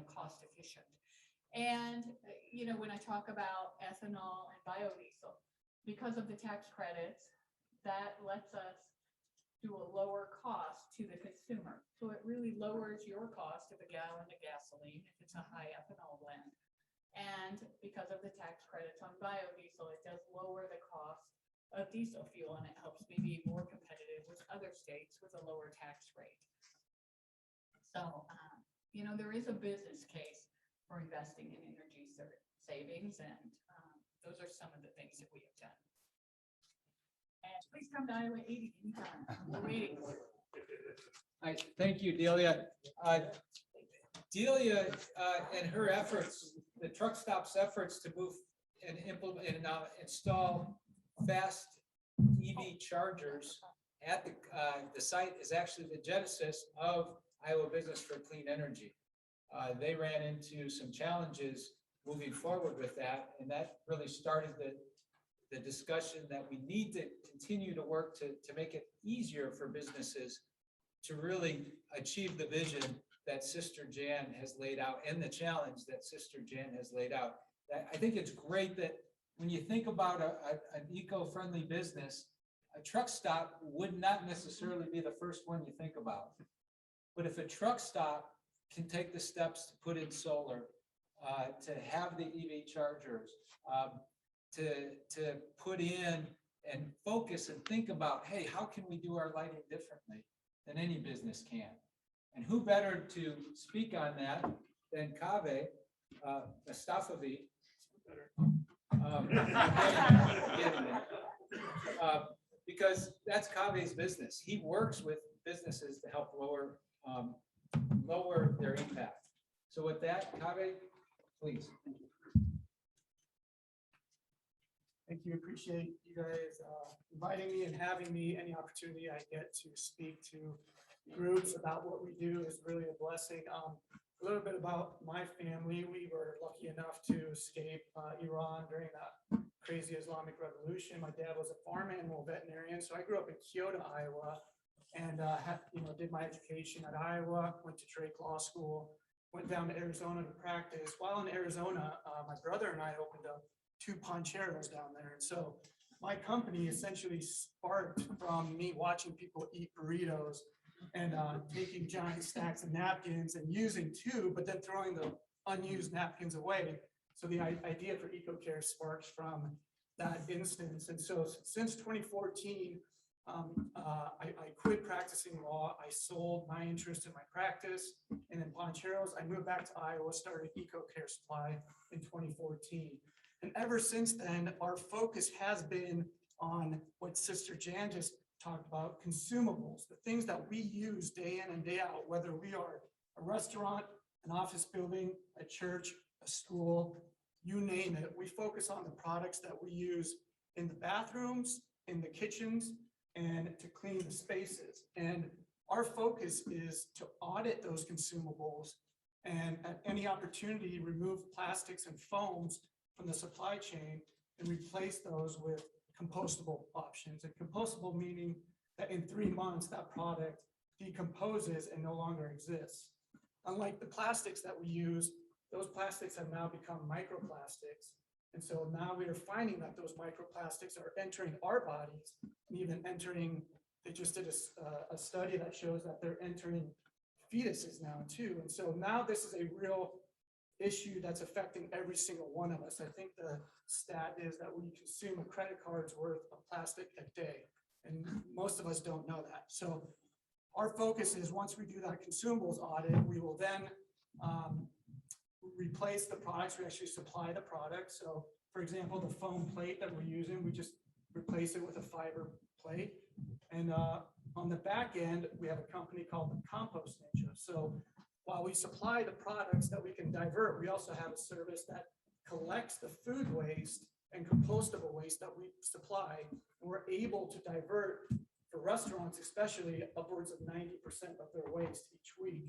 cost efficient. And, when I talk about ethanol and biodiesel, because of the tax credits, that lets us do a lower cost to the consumer. So it really lowers your cost of a gallon of gasoline if it's a high ethanol blend. And because of the tax credits on biodiesel, it does lower the cost of diesel fuel, and it helps me be more competitive with other states with a lower tax rate. So, there is a business case for investing in energy savings, and those are some of the things that we have done. And please come to Iowa 80 anytime. We're waiting. Thank you, Delia. Delia and her efforts, the Truckstop's efforts to move and implement and install fast EV chargers at the site is actually the genesis of Iowa Business for Clean Energy. They ran into some challenges moving forward with that, and that really started the discussion that we need to continue to work to make it easier for businesses to really achieve the vision that Sister Jan has laid out and the challenge that Sister Jan has laid out. I think it's great that when you think about an eco-friendly business, a truck stop would not necessarily be the first one you think about. But if a truck stop can take the steps to put in solar, to have the EV chargers, to put in and focus and think about, hey, how can we do our lighting differently than any business can? And who better to speak on that than Kaveh, Mostafavi, because that's Kaveh's business. He works with businesses to help lower their impact. So with that, Kaveh, please. Thank you. Appreciate you guys inviting me and having me. Any opportunity I get to speak to groups about what we do is really a blessing. A little bit about my family. We were lucky enough to escape Iran during that crazy Islamic revolution. My dad was a farm animal veterinarian, so I grew up in Kyoto, Iowa, and did my education at Iowa, went to Drake Law School, went down to Arizona to practice. While in Arizona, my brother and I opened up 2 pancheros down there. And so my company essentially sparked from me watching people eat burritos and taking giant stacks of napkins and using 2, but then throwing the unused napkins away. So the idea for Eco Care sparks from that instance. And so since 2014, I quit practicing law. I sold my interest in my practice, and in Pancheros, I moved back to Iowa, started Eco Care Supply in 2014. And ever since then, our focus has been on what Sister Jan just talked about, consumables, the things that we use day in and day out, whether we are a restaurant, an office building, a church, a school, you name it. We focus on the products that we use in the bathrooms, in the kitchens, and to clean the spaces. And our focus is to audit those consumables and at any opportunity, remove plastics and foams from the supply chain and replace those with compostable options. And compostable meaning that in 3 months, that product decomposes and no longer exists. Unlike the plastics that we use, those plastics have now become microplastics. And so now we are finding that those microplastics are entering our bodies and even entering, they just did a study that shows that they're entering fetuses now too. And so now this is a real issue that's affecting every single one of us. I think the stat is that we consume a credit card's worth of plastic a day. And most of us don't know that. So our focus is once we do that consumables audit, we will then replace the products. We actually supply the product. So for example, the foam plate that we're using, we just replace it with a fiber plate. And on the back end, we have a company called the Compost Ninja. So while we supply the products that we can divert, we also have a service that collects the food waste and compostable waste that we supply. And we're able to divert, for restaurants especially, upwards of 90% of their waste each week.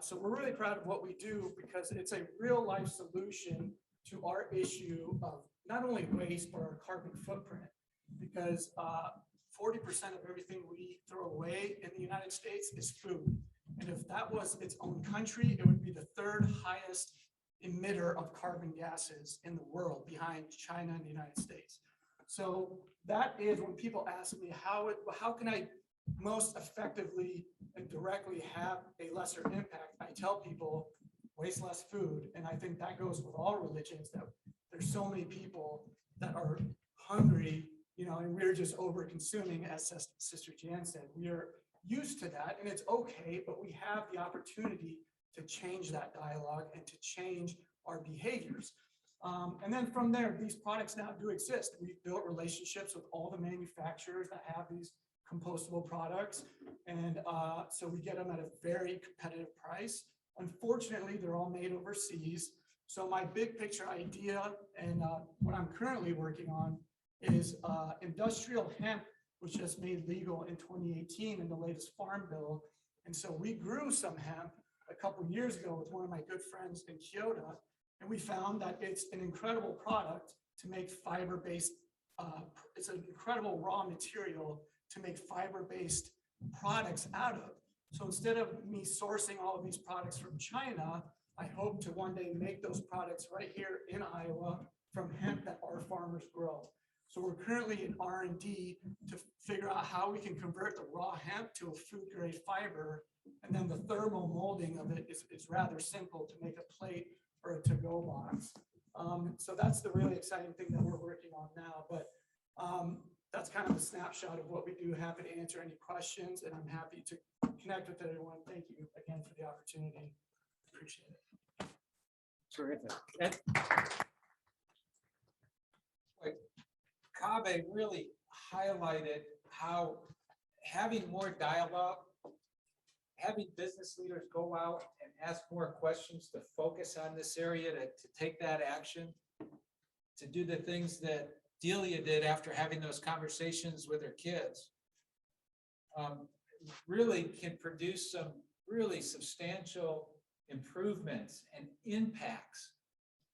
So we're really proud of what we do because it's a real life solution to our issue of not only waste, but our carbon footprint. Because 40% of everything we throw away in the United States is food. And if that was its own country, it would be the 3rd highest emitter of carbon gases in the world behind China and the United States. So that is when people ask me, how can I most effectively and directly have a lesser impact? I tell people, waste less food. And I think that goes with all religions, that there's so many people that are hungry, and we're just over consuming, as Sister Jan said. We are used to that and it's okay, but we have the opportunity to change that dialogue and to change our behaviors. And then from there, these products now do exist. We've built relationships with all the manufacturers that have these compostable products. And so we get them at a very competitive price. Unfortunately, they're all made overseas. So my big picture idea and what I'm currently working on is industrial hemp, which was made legal in 2018 in the latest farm bill. And so we grew some hemp a couple of years ago with one of my good friends in Kyoto. And we found that it's an incredible product to make fiber-based, it's an incredible raw material to make fiber-based products out of. So instead of me sourcing all of these products from China, I hope to one day make those products right here in Iowa from hemp that our farmers grow. So we're currently in R&D to figure out how we can convert the raw hemp to a food-grade fiber. And then the thermal molding of it is rather simple to make a plate or a to-go box. So that's the really exciting thing that we're working on now. But that's kind of a snapshot of what we do. Happy to answer any questions, and I'm happy to connect with everyone. Thank you again for the opportunity. Appreciate it. Terrific. Kaveh really highlighted how having more dialogue, having business leaders go out and ask more questions, to focus on this area, to take that action, to do the things that Delia did after having those conversations with her kids, really can produce some really substantial improvements and impacts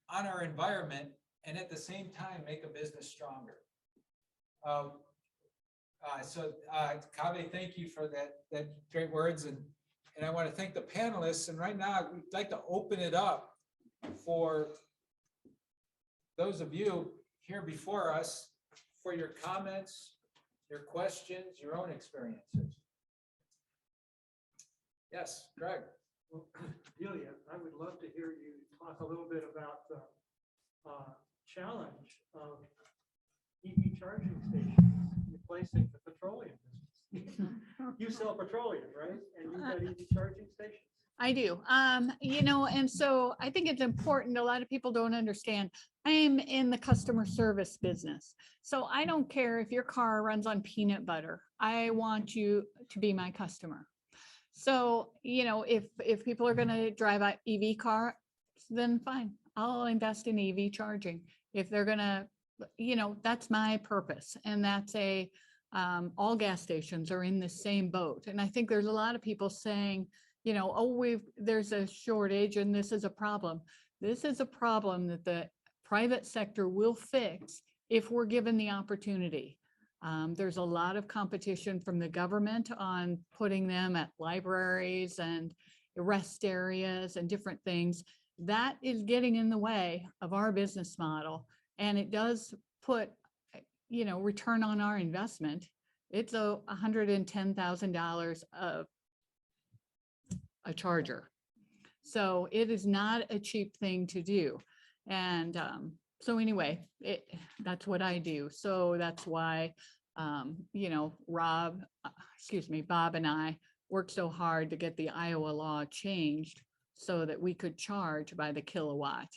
on our environment, and at the same time, make a business stronger. Kaveh, thank you for that great words, and I want to thank the panelists. And right now, we'd like to open it up for those of you here before us for your comments, your questions, your own experiences. Yes, Greg. Well, Delia, I would love to hear you talk a little bit about the challenge of EV charging stations replacing the petroleum business. You sell petroleum, right? And you've got EV charging stations. I do. And so I think it's important. A lot of people don't understand. I am in the customer service business. So I don't care if your car runs on peanut butter. I want you to be my customer. So, if people are going to drive an EV car, then fine, I'll invest in EV charging. If they're going to, that's my purpose. And that's all gas stations are in the same boat. And I think there's a lot of people saying, there's a shortage and this is a problem. This is a problem that the private sector will fix if we're given the opportunity. There's a lot of competition from the government on putting them at libraries and rest areas and different things. That is getting in the way of our business model. And it does put, return on our investment. It's $110,000 a charger. So it is not a cheap thing to do. And so anyway, that's what I do. So that's why, Bob and I worked so hard to get the Iowa law changed so that we could charge by the kilowatt,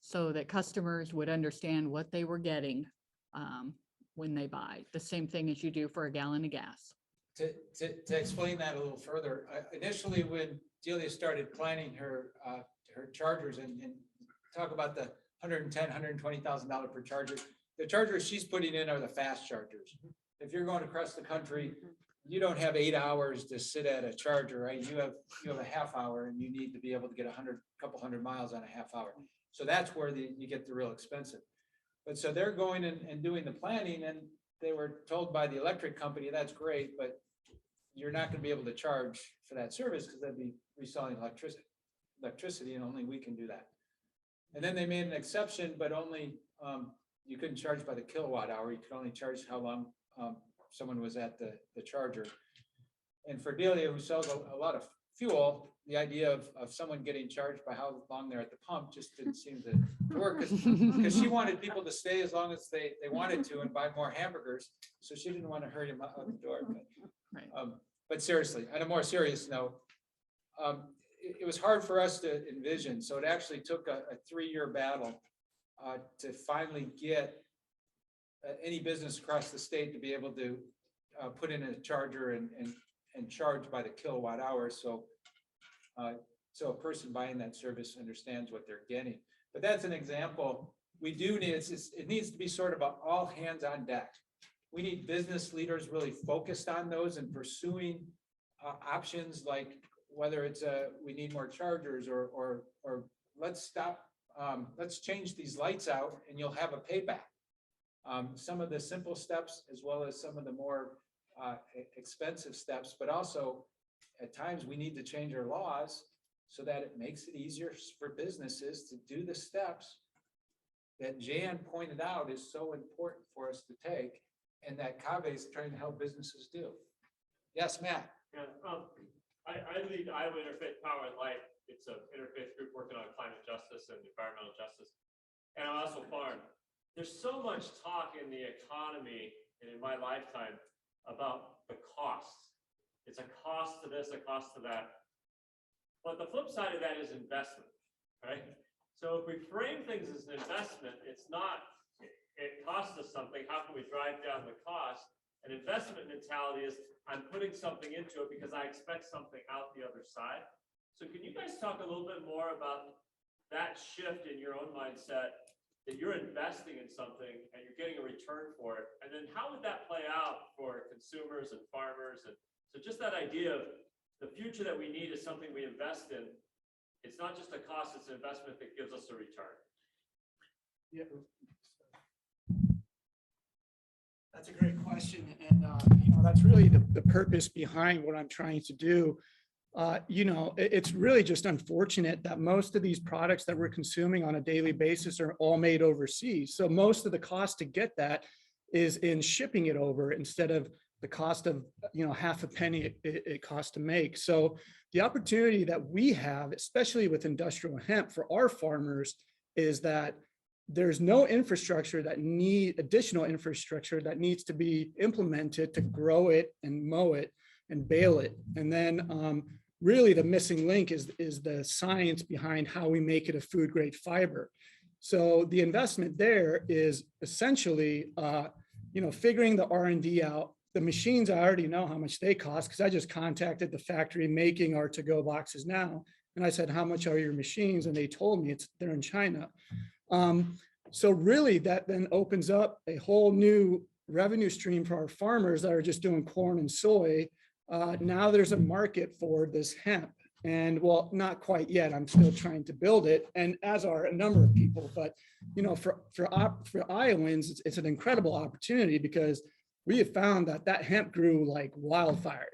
so that customers would understand what they were getting when they buy. The same thing as you do for a gallon of gas. To explain that a little further, initially when Delia started planning her chargers and talk about the $110,000, $120,000 per charger, the chargers she's putting in are the fast chargers. If you're going across the country, you don't have 8 hours to sit at a charger, right? You have a half hour, and you need to be able to get couple hundred miles on a half hour. So that's where you get the real expensive. But so they're going and doing the planning, and they were told by the electric company, that's great, but you're not going to be able to charge for that service because that'd be reselling electricity, and only we can do that. And then they made an exception, but only you couldn't charge by the kilowatt hour. You could only charge how long someone was at the charger. And for Delia, who sells a lot of fuel, the idea of someone getting charged by how long they're at the pump just didn't seem to work, because she wanted people to stay as long as they wanted to and buy more hamburgers. So she didn't want to hurry them out the door. But seriously, on a more serious note, it was hard for us to envision. So it actually took a 3-year battle to finally get any business across the state to be able to put in a charger and charge by the kilowatt hour. So a person buying that service understands what they're getting. But that's an example. We do need, it needs to be sort of all hands on deck. We need business leaders really focused on those and pursuing options, like whether it's we need more chargers or let's change these lights out and you'll have a payback. Some of the simple steps as well as some of the more expensive steps, but also at times we need to change our laws so that it makes it easier for businesses to do the steps that Jan pointed out is so important for us to take, and that Kaveh is trying to help businesses do. Yes, Matt. Yeah, I lead Iowa Interfaith Power and Light. It's an interfaith group working on climate justice and environmental justice. And I'm also farm. There's so much talk in the economy and in my lifetime about the costs. It's a cost to this, a cost to that. But the flip side of that is investment, right? So if we frame things as an investment, it's not, it costs us something. How can we drive down the cost? An investment mentality is I'm putting something into it because I expect something out the other side. So can you guys talk a little bit more about that shift in your own mindset, that you're investing in something and you're getting a return for it? And then how would that play out for consumers and farmers? And so just that idea of the future that we need is something we invest in It's not just a cost, it's an investment that gives us a return. Yeah. That's a great question. And, that's really the purpose behind what I'm trying to do. It's really just unfortunate that most of these products that we're consuming on a daily basis are all made overseas. So most of the cost to get that is in shipping it over instead of the cost of, half a penny it costs to make. So the opportunity that we have, especially with industrial hemp for our farmers, is that there's no additional infrastructure that needs to be implemented to grow it and mow it and bale it. And then really the missing link is the science behind how we make it a food grade fiber. So the investment there is essentially, figuring the R&D out. The machines, I already know how much they cost because I just contacted the factory making our to-go boxes now. And I said, how much are your machines? And they told me they're in China. So really that then opens up a whole new revenue stream for our farmers that are just doing corn and soy. Now there's a market for this hemp, and well, not quite yet. I'm still trying to build it, and as are a number of people. But for Iowans, it's an incredible opportunity because we have found that hemp grew like wildfire.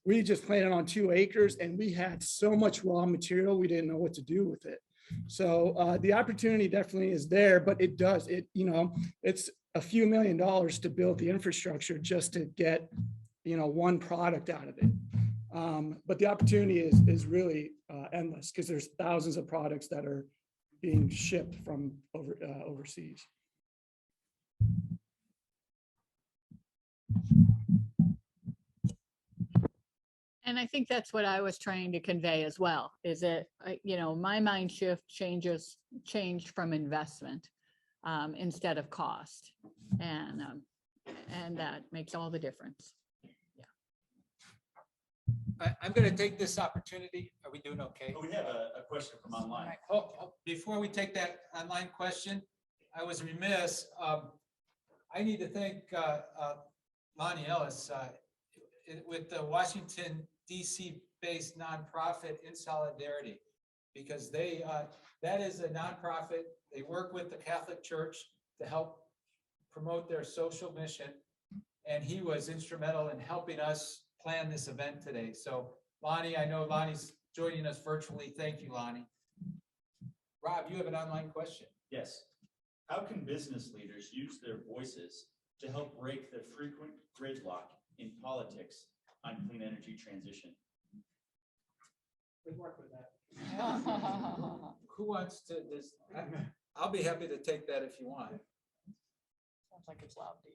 We just planted on 2 acres, and we had so much raw material we didn't know what to do with it. So the opportunity definitely is there, but it's a few $1 million to build the infrastructure just to get one product out of it. But the opportunity is really endless because there's thousands of products that are being shipped from overseas. And I think that's what I was trying to convey as well, is that, my mind shift changed from investment instead of cost. And that makes all the difference. I'm going to take this opportunity. Are we doing okay? We have a question from online. Before we take that online question, I was remiss. I need to thank Lonnie Ellis with the Washington, D.C. based nonprofit In Solidarity, because that is a nonprofit. They work with the Catholic Church to help promote their social mission. And he was instrumental in helping us plan this event today. So Lonnie, I know Lonnie's joining us virtually. Thank you, Lonnie. Rob, you have an online question. Yes. How can business leaders use their voices to help break the frequent gridlock in politics on clean energy transition? Good work with that. Who wants to this? I'll be happy to take that if you want. Sounds like it's loud to you.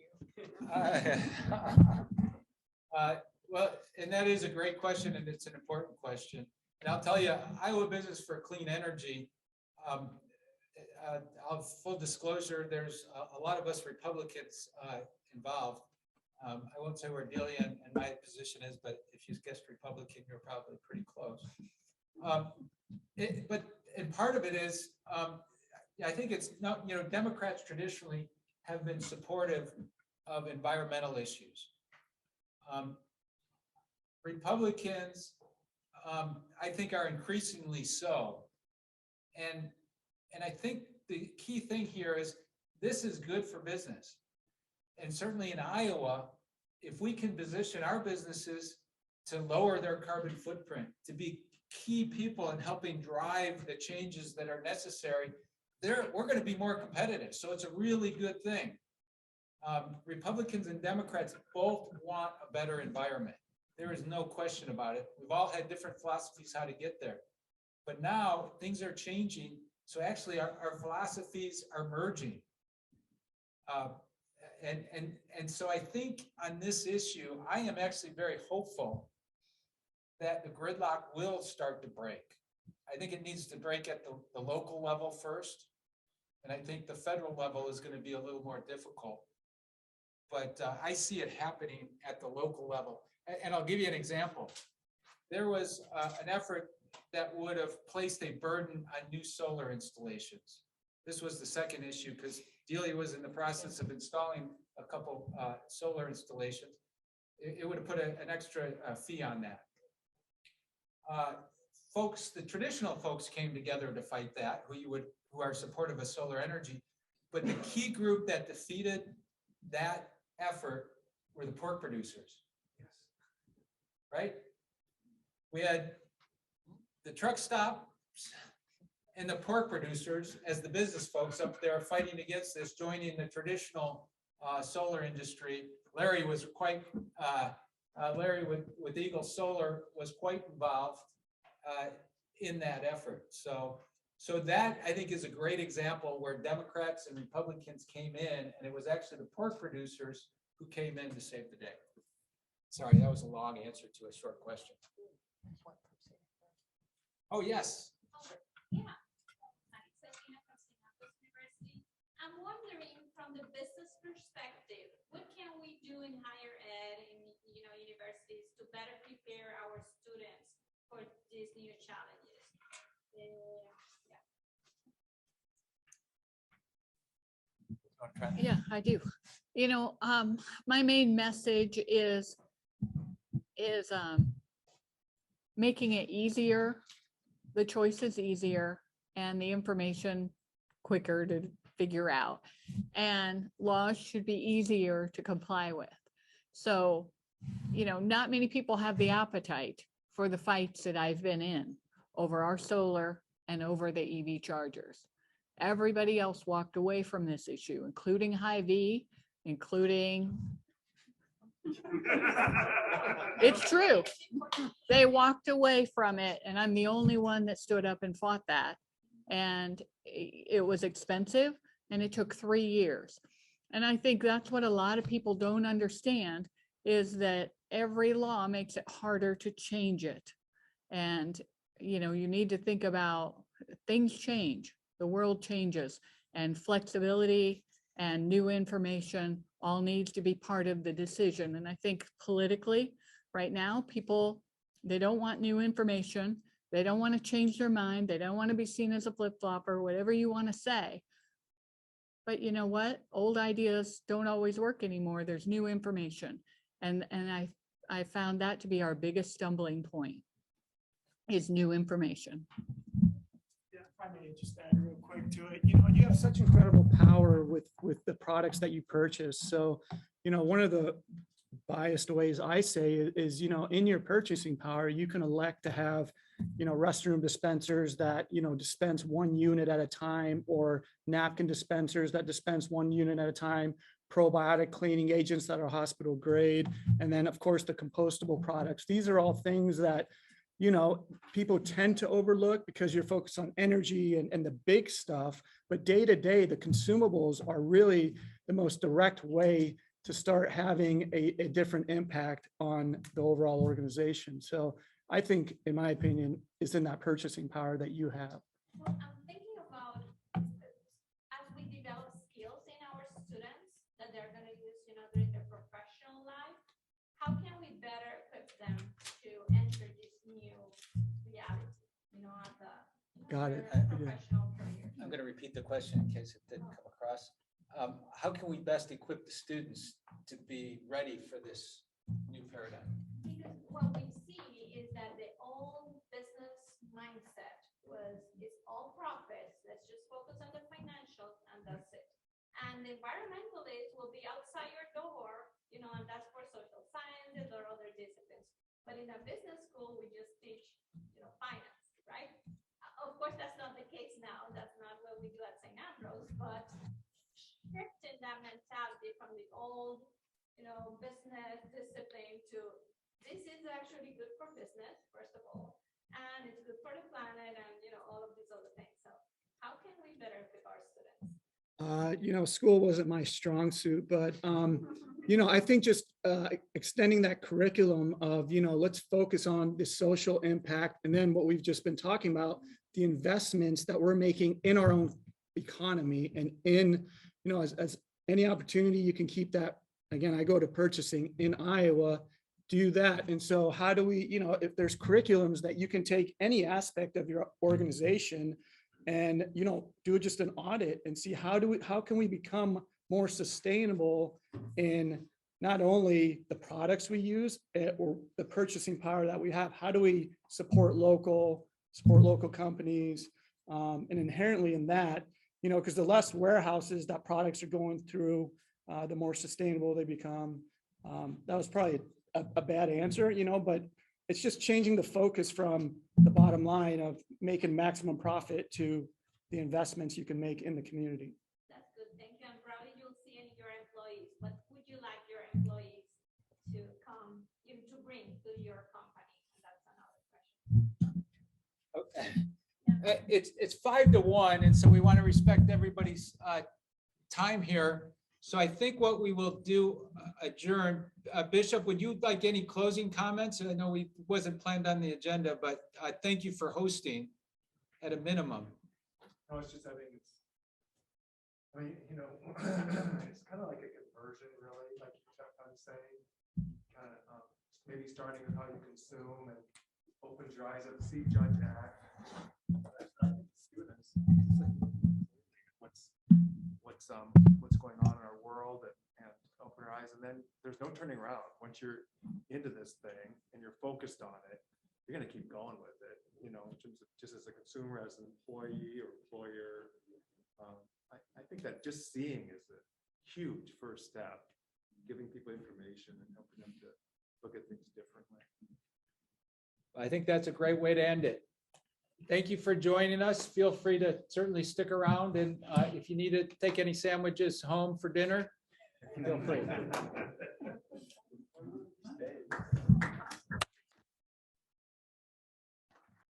Well, and that is a great question, and it's an important question. And I'll tell you, Iowa Business for Clean Energy, full disclosure, there's a lot of us Republicans involved. I won't say where Delia and my position is, but if you guessed Republican, you're probably pretty close. And part of it is, I think it's not, Democrats traditionally have been supportive of environmental issues. Republicans, I think, are increasingly so. And I think the key thing here is this is good for business. And certainly in Iowa, if we can position our businesses to lower their carbon footprint, to be key people in helping drive the changes that are necessary, we're going to be more competitive. So it's a really good thing. Republicans and Democrats both want a better environment. There is no question about it. We've all had different philosophies how to get there. But now things are changing. So actually our philosophies are merging. And so I think on this issue, I am actually very hopeful that the gridlock will start to break. I think it needs to break at the local level first. And I think the federal level is going to be a little more difficult. But I see it happening at the local level. And I'll give you an example. There was an effort that would have placed a burden on new solar installations. This was the second issue because Delia was in the process of installing a couple solar installations. It would have put an extra fee on that. folks, the traditional folks came together to fight that, who are supportive of solar energy. But the key group that defeated that effort were the pork producers. Right? We had the truck stop and the pork producers as the business folks up there fighting against this, joining the traditional solar industry. Larry was quite, Larry with Eagle Solar was quite involved in that effort. So that I think is a great example where Democrats and Republicans came in, and it was actually the pork producers who came in to save the day. Sorry, that was a long answer to a short question. Oh, yes. Yeah. I'm wondering from the business perspective, what can we do in higher ed in universities to better prepare our students for these new challenges? Yeah, I do. My main message is making it easier, the choices easier, and the information quicker to figure out. And laws should be easier to comply with. So, not many people have the appetite for the fights that I've been in over our solar and over the EV chargers. Everybody else walked away from this issue, including Hy-Vee, including it's true. They walked away from it, and I'm the only one that stood up and fought that. And it was expensive, and it took 3 years. And I think that's what a lot of people don't understand, is that every law makes it harder to change it. And, you need to think about things change, the world changes, and flexibility and new information all needs to be part of the decision. And I think politically right now, people, they don't want new information. They don't want to change their mind. They don't want to be seen as a flip-flopper, whatever you want to say. But you know what? Old ideas don't always work anymore. There's new information. And I found that to be our biggest stumbling point, is new information. Yeah, if I may just add real quick to it, you have such incredible power with the products that you purchase. So, one of the biased ways I say is, in your purchasing power, you can elect to have, restroom dispensers that, dispense 1 unit at a time, or napkin dispensers that dispense 1 unit at a time, probiotic cleaning agents that are hospital grade, and then of course the compostable products. These are all things that, people tend to overlook because you're focused on energy and the big stuff, but day to day, the consumables are really the most direct way to start having a different impact on the overall organization. So I think, in my opinion, it's in that purchasing power that you have. Well, I'm thinking about as we develop skills in our students that they're going to use, during their professional life, how can we better equip them to enter this new reality, at the Got it. professional career? I'm going to repeat the question in case it didn't come across. How can we best equip the students to be ready for this new paradigm? Because what we see is that the old business mindset it's all profits. Let's just focus on the financials and that's it. And the environmentalists will be outside your door, and that's for social sciences or other disciplines. But in a business school, we just teach, finance, right? Of course, that's not the case now. That's not what we do at St. Ambrose, but shifting that mentality from the old, business discipline to this is actually good for business, first of all, and it's good for the planet and, all of these other things. So how can we better equip our students? School wasn't my strong suit, but, I think just extending that curriculum of, let's focus on the social impact. And then what we've just been talking about, the investments that we're making in our own economy and in, as any opportunity you can keep that. Again, I go to purchasing in Iowa, do that. And so how do we, if there's curriculums that you can take any aspect of your organization and, do just an audit and see how can we become more sustainable in not only the products we use or the purchasing power that we have, how do we support local, support local companies. And inherently in that, because the less warehouses that products are going through, the more sustainable they become. That was probably a bad answer, but it's just changing the focus from the bottom line of making maximum profit to the investments you can make in the community. That's good, thank you. I'm probably you'll see in your employees, what would you like your employees to come, to bring to your company? And that's another question. Okay. It's 5-1, and so we want to respect everybody's time here. So I think what we will do, adjourn. Bishop, would you like any closing comments? I know we wasn't planned on the agenda, but thank you for hosting at a minimum. No, it's just, I think it's kind of like a conversion, really, like you kept on saying, kind of maybe starting with how you consume and opens your eyes up, see, judge, and act. Students, what's going on in our world, and open our eyes, and then there's no turning around. Once you're into this thing and you're focused on it, you're going to keep going with it, in terms of just as a consumer, as an employee or employer. I think that just seeing is a huge first step, giving people information and helping them to look at things differently. I think that's a great way to end it. Thank you for joining us. Feel free to certainly stick around, and if you need to take any sandwiches home for dinner, feel free.